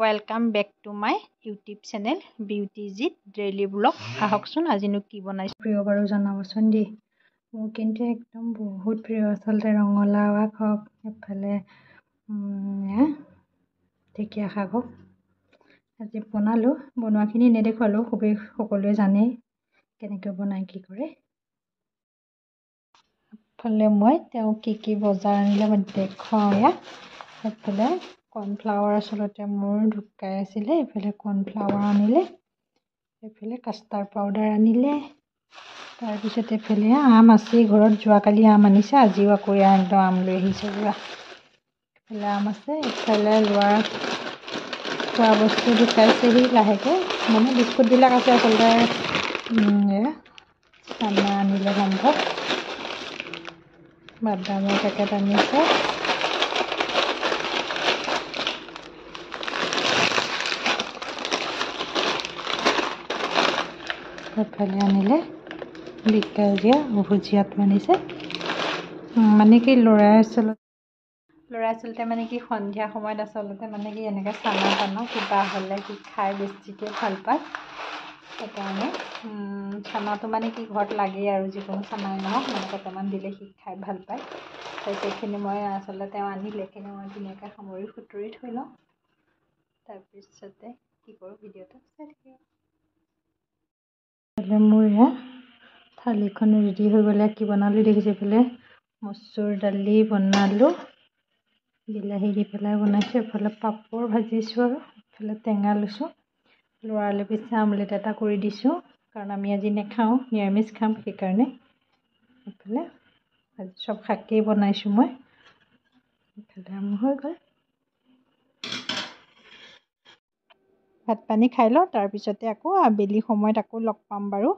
Welcome back to my YouTube channel বিউটিজিত daily blog. আহকচোন আজিনো কি বনাইছোঁ প্ৰিয় বাৰু জনাবচোন দেই। মোৰ কিন্তু একদম বহুত প্ৰিয় আচলতে ৰঙালাও শাক হওক, এফালে ঢেকীয়া শাক হওক। আজি বনালোঁ, বনোৱাখিনি নেদেখুৱালোঁ, খুবেই সকলোৱে জানেই কেনেকৈ বনাই কি কৰে। এফালে মই তেওঁ কি বজাৰ আনিলে মই দেখুৱাওঁ ইয়াত। এফালে কৰ্ণফ্লাৱাৰ আচলতে মোৰ ঢুকাই আছিলে, এইফালে কৰ্ণফ্লাৱাৰ আনিলে, এইফালে কাষ্টাৰ্ড পাউডাৰ আনিলে, তাৰপিছত এইফালে আম আছেই ঘৰত, যোৱাকালি আম আনিছে, আজিও আকৌ একদম আম লৈ আহিছে পুৰা। এইফালে আম আছে, এইফালে লোৱা খোৱা বস্তু ঢুকাইছেহি লাহেকৈ, মানে বিস্কুটবিলাক আছে আচলতে। চানা আনিলে সম্ভৱ, বাদামৰ পেকেট আনিছে, এফালে আনিলে বিকাজীয়া ভুজিয়াটো আনিছে। মানে কি ল'ৰাই আচলতে মানে কি সন্ধিয়া সময়ত আচলতে মানে কি এনেকৈ চানা টানা কিবা হ'লে সি খাই বেছিকৈ ভাল পায়। সেইকাৰণে চানাটো মানে কি ঘৰত লাগেই আৰু, যিকোনো চানাই নহওক মানে কেইটামান দিলে সি খাই ভাল পায়। সেইখিনি মই আচলতে তেওঁ আনিলে, এইখিনি মই ধুনীয়াকৈ সামৰি সুতৰি থৈ লওঁ। তাৰপিছতে কি কৰোঁ ভিডিঅ'টো চাই থাকিব। মোৰ এয়া থালিখন ৰেডি হৈ গ'লে কি বনালোঁ দেখিছে। এইফালে মচুৰ দালি বনালোঁ, বিলাহী দি পেলাই বনাইছোঁ, এইফালে পাপৰ ভাজিছোঁ আৰু এইফালে টেঙা লৈছোঁ। ল'ৰালৈ পিছে আমলেট এটা কৰি দিছোঁ, কাৰণ আমি আজি নাখাওঁ, নিৰামিষ খাম, সেইকাৰণে। এইফালে আজি চব শাকেই বনাইছোঁ মই। এইফালে হৈ গ'ল, ভাত পানী খাই লওঁ, তাৰপিছতে আকৌ আবেলি সময়ত আকৌ লগ পাম বাৰু।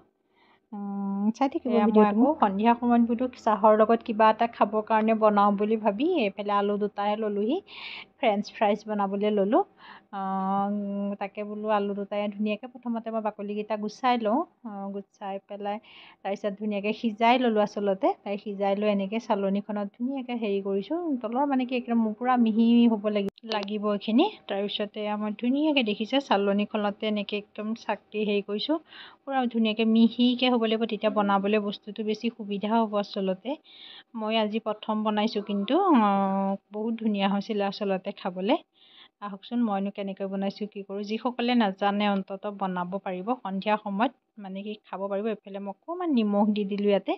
চাই থাকিব ভিডিঅ'টো। মই আকৌ সন্ধিয়া সময়ত বোলো চাহৰ লগত কিবা এটা খাবৰ কাৰণে বনাওঁ বুলি ভাবি এইফালে আলু দুটাহে ল'লোহি, ফ্ৰেঞ্চ ফ্ৰাইজ বনাবলৈ ল'লোঁ। তাকে বোলো আলু দুটাই ধুনীয়াকৈ প্ৰথমতে মই বাকলিকেইটা গুচাই লওঁ, গুচাই পেলাই তাৰপিছত ধুনীয়াকৈ সিজাই ল'লোঁ আচলতে। সিজাই লৈ এনেকৈ চালনীখনত ধুনীয়াকৈ হেৰি কৰিছোঁ, তলৰ মানে কি একদম পূৰা মিহি হ'ব লাগিব এইখিনি। তাৰপিছতে মই ধুনীয়াকৈ দেখিছে চালনীখনতে এনেকৈ একদম চাকি হেৰি কৰিছোঁ, পূৰা ধুনীয়াকৈ মিহিকৈ হ'ব লাগিব, তেতিয়া বনাবলৈ বস্তুটো বেছি সুবিধা হ'ব আচলতে। মই আজি প্ৰথম বনাইছোঁ, কিন্তু বহুত ধুনীয়া হৈছিলে আচলতে খাবলৈ। আহকচোন মইনো কেনেকৈ বনাইছোঁ কি কৰোঁ। যিসকলে নাজানে অন্ততঃ বনাব পাৰিব, সন্ধিয়া সময়ত মানে কি খাব পাৰিব। এইফালে মই অকণমান নিমখ দি দিলোঁ, ইয়াতে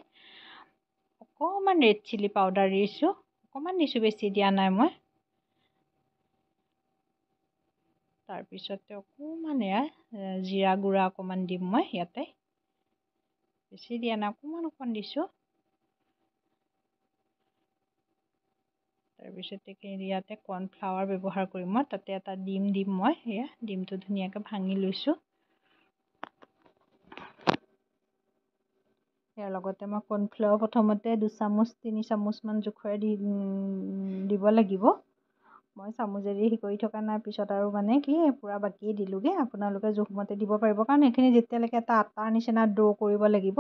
অকণমান ৰেড চিলি পাউডাৰ দিছোঁ, অকণমান দিছোঁ, বেছি দিয়া নাই মই। তাৰপিছতে অকণমান এয়া জিৰা গুড়া অকণমান দিম মই ইয়াতে, বেছি দিয়া নাই, অকণমান দিছোঁ। তাৰপিছতে ইয়াতে কৰ্ণফ্লাৱাৰ ব্যৱহাৰ কৰিম মই, তাতে এটা ডিম দিম মই। সেয়া ডিমটো ধুনীয়াকৈ ভাঙি লৈছোঁ। ইয়াৰ লগতে মই কৰ্ণফ্লাৱাৰ প্ৰথমতে 2 চামুচ 3 চামুচমান জোখৰে দিব লাগিব। মই চামুচেদি কৰি থকা নাই, পিছত আৰু মানে কি পূৰা বাকী দিলোঁগৈ। আপোনালোকে জোখমতে দিব পাৰিব, কাৰণ এইখিনি যেতিয়ালৈকে এটা আটাৰ নিচিনা ডো কৰিব লাগিব,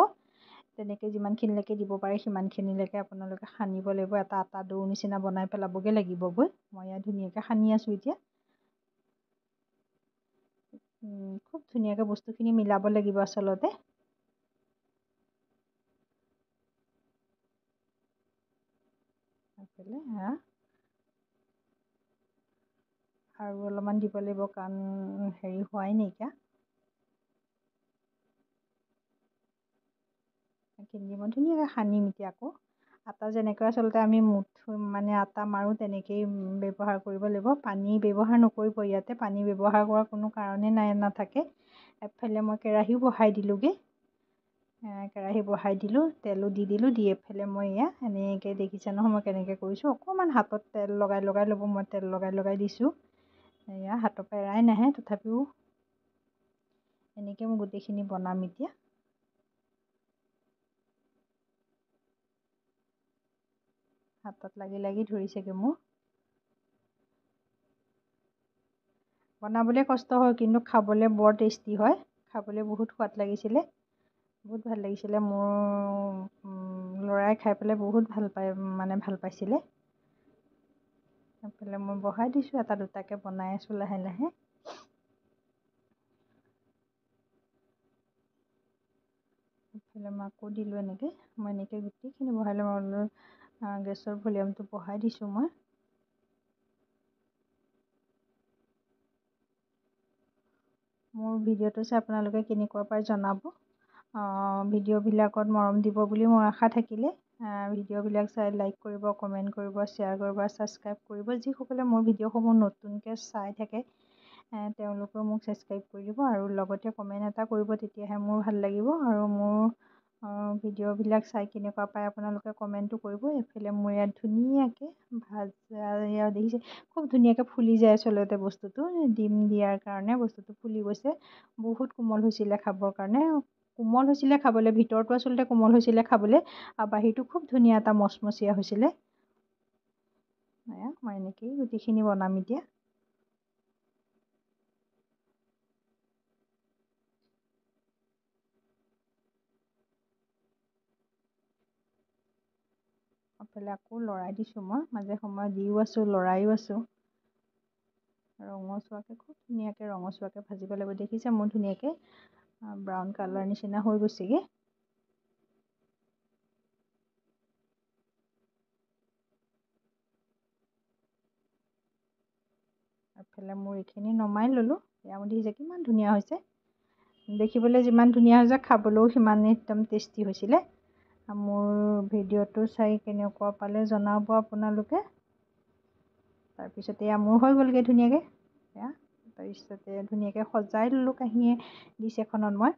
তেনেকৈ যিমানখিনিলৈকে দিব পাৰে সিমানখিনিলৈকে আপোনালোকে সানিব লাগিব। এটা আটা ডো নিচিনা বনাই পেলাবগৈ লাগিবগৈ। মই ইয়াত ধুনীয়াকৈ সানি আছোঁ এতিয়া। খুব ধুনীয়াকৈ বস্তুখিনি মিলাব লাগিব আচলতে। আৰু অলপমান দিব লাগিব, কাৰণ হেৰি হোৱাই নাইকিয়া। সেইখিনি মই ধুনীয়াকৈ সানিম এতিয়া। আকৌ আটা যেনেকৈ আচলতে আমি মানে আটা মাৰোঁ, তেনেকেই ব্যৱহাৰ কৰিব লাগিব। পানী ব্যৱহাৰ নকৰিব, ইয়াতে পানী ব্যৱহাৰ কৰাৰ কোনো কাৰণেই নাথাকে। এফালে মই কেৰাহীও বহাই দিলোঁগৈ, কেৰাহী বহাই দিলোঁ, তেলো দি দিলোঁ। দি এফালে মই এয়া এনেকৈ দেখিছে নহয় মই কেনেকৈ কৰিছোঁ, অকণমান হাতত তেল লগাই ল'ব। মই তেল লগাই দিছোঁ, এয়া হাতৰ পৰা এৰাই নাহে, তথাপিও এনেকৈ মই গোটেইখিনি বনাম এতিয়া। হাতত লাগি ধৰিছেগৈ মোৰ। বনাবলৈ কষ্ট হয়, কিন্তু খাবলৈ বৰ টেষ্টি হয়। খাবলৈ বহুত সোৱাদ লাগিছিলে, বহুত ভাল লাগিছিলে। মোৰ ল'ৰাই খাই পেলাই বহুত ভাল পাইছিলে। এইফালে মই বহাই দিছোঁ, এটা দুটাকৈ বনাই আছোঁ লাহে লাহে। এইফালে মই আকৌ দিলোঁ এনেকৈ মই এনেকৈ গোটেইখিনি বহাই ল'ম আৰু গেছৰ ভলিউমটো বঢ়াই দিছোঁ মই। মোৰ ভিডিঅ'টো চাই আপোনালোকে কেনেকুৱা পায় জনাব। ভিডিঅ'বিলাকত মৰম দিব বুলি মোৰ আশা থাকিলে ভিডিঅ'বিলাক চাই লাইক কৰিব, কমেণ্ট কৰিব, শ্বেয়াৰ কৰিব, ছাবস্ক্ৰাইব কৰিব। যিসকলে মোৰ ভিডিঅ'সমূহ নতুনকৈ চাই থাকে তেওঁলোকেও মোক ছাবস্ক্ৰাইব কৰি দিব আৰু লগতে কমেণ্ট এটা কৰিব, তেতিয়াহে মোৰ ভাল লাগিব। আৰু মোৰ ভিডিঅ'বিলাক চাই কেনেকুৱা পায় আপোনালোকে কমেণ্টটো কৰিব। এইফালে মোৰ ইয়াত ধুনীয়াকৈ ভাজা ইয়াত দেখিছে খুব ধুনীয়াকৈ ফুলি যায় আচলতে বস্তুটো ডিম দিয়াৰ কাৰণে বস্তুটো ফুলি গৈছে। বহুত কোমল হৈছিলে খাবৰ কাৰণে, কোমল হৈছিলে খাবলৈ, ভিতৰটো আচলতে কোমল হৈছিলে খাবলৈ আৰু বাহিৰটো খুব ধুনীয়া এটা মচমচীয়া হৈছিলে। মই এনেকেই গোটেইখিনি বনাম এতিয়া। এইফালে আকৌ লৰাই দিছোঁ, মই মাজে সময়ে দিও আছোঁ, লৰাইও আছোঁ। ৰঙচুৱাকৈ খুব ধুনীয়াকৈ ৰঙচুৱাকৈ ভাজিব লাগিব। দেখিছে মোৰ ধুনীয়াকৈ ব্ৰাউন কালাৰ নিচিনা হৈ গৈছেগৈ। এইফালে মোৰ এইখিনি নমাই ল'লোঁ। এয়া দেখিছে কিমান ধুনীয়া হৈছে, দেখিবলৈ যিমান ধুনীয়া হৈছে খাবলৈও সিমানেই একদম টেষ্টি হৈছিলে। মোৰ ভিডিঅ'টো চাই কেনেকুৱা পালে জনাব আপোনালোকে। তাৰপিছতে এয়া মোৰ হৈ গ'লগৈ ধুনীয়াকৈ। এয়া তাৰপিছতে ধুনীয়াকৈ সজাই ল'লোঁ কাঁহী ডিছ এখনত মই।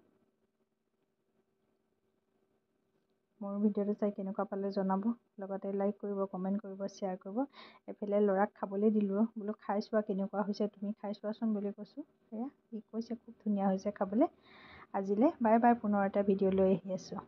মোৰ ভিডিঅ'টো চাই কেনেকুৱা পালে জনাব, লগতে লাইক কৰিব, কমেণ্ট কৰিব, শ্বেয়াৰ কৰিব। এইফালে ল'ৰাক খাবলৈ দিলোঁ, বোলো খাই চোৱা কেনেকুৱা হৈছে, তুমি খাই চোৱাচোন বুলি কৈছোঁ। সেয়া সি কৈছে খুব ধুনীয়া হৈছে খাবলৈ। আজিলৈ বাই বাই, পুনৰ এটা ভিডিঅ' লৈ আহি আছোঁ।